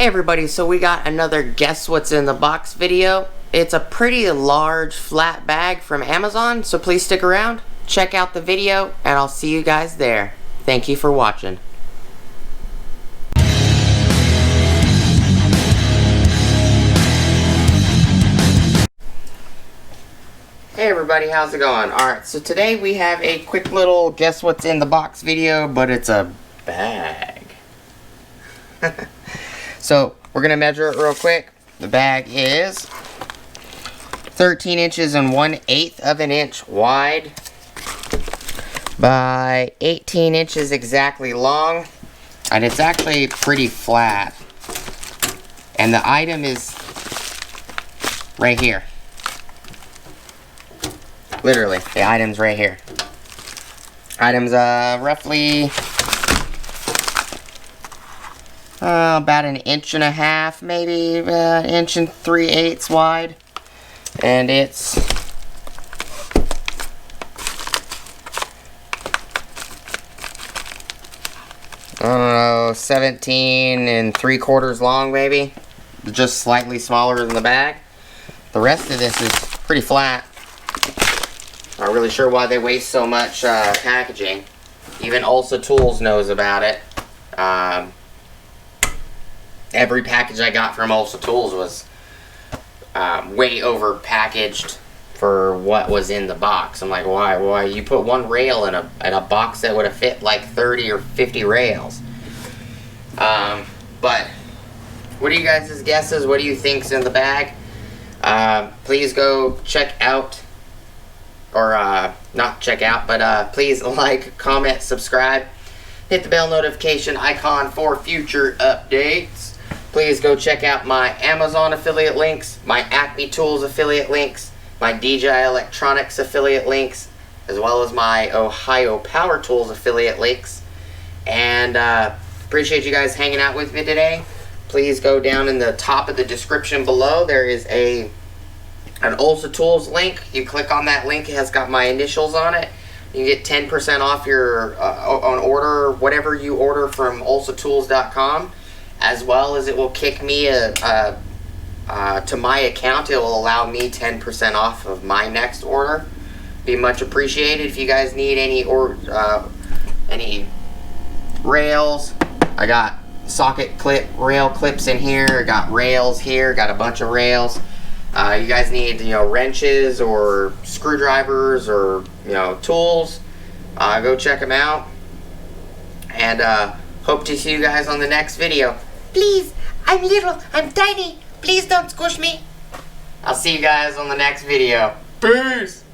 Hey everybody, so we got another Guess What's in the Box video. It's a pretty large flat bag from Amazon, so please stick around, check out the video, and I'll see you guys there. Thank you for watching. Hey everybody, how's it going? Alright, so today we have a quick little Guess What's in the Box video, but it's a bag. So, we're going to measure it real quick. The bag is 13 inches and 1/8 of an inch wide by 18 inches exactly long. And it's actually pretty flat. And the item is right here. Literally, the item's right here. Item's roughly about 1.5 inches, maybe 1 3/8 inches wide, and it's I don't know, 17 3/4 long, maybe, just slightly smaller than the bag. The rest of this is pretty flat. Not really sure why they waste so much packaging. Even Ulsa Tools knows about it. Every package I got from Ulsa Tools was way over packaged for what was in the box. I'm like, why you put one rail in a box that would have fit like 30 or 50 rails? But what are you guys' guesses? What do you think's in the bag? Please go check out, or not check out, but please like, comment, subscribe, hit the bell notification icon for future updates. Please go check out my Amazon affiliate links, my Acme Tools affiliate links, my DJI Electronics affiliate links, as well as my Ohio Power Tools affiliate links. And appreciate you guys hanging out with me today. Please go down in the top of the description below. There is an Ulsa Tools link. You click on that link, it has got my initials on it. You get 10% off your on order, whatever you order from ulsatools.com. As well as it will kick me to my account. It will allow me 10% off of my next order. Be much appreciated. If you guys need any rails, I got socket clip rail clips in here. I got rails here. Got a bunch of rails. You guys need wrenches or screwdrivers or tools. Go check them out. And hope to see you guys on the next video. Please, I'm little, I'm tiny. Please don't squish me. I'll see you guys on the next video. Peace!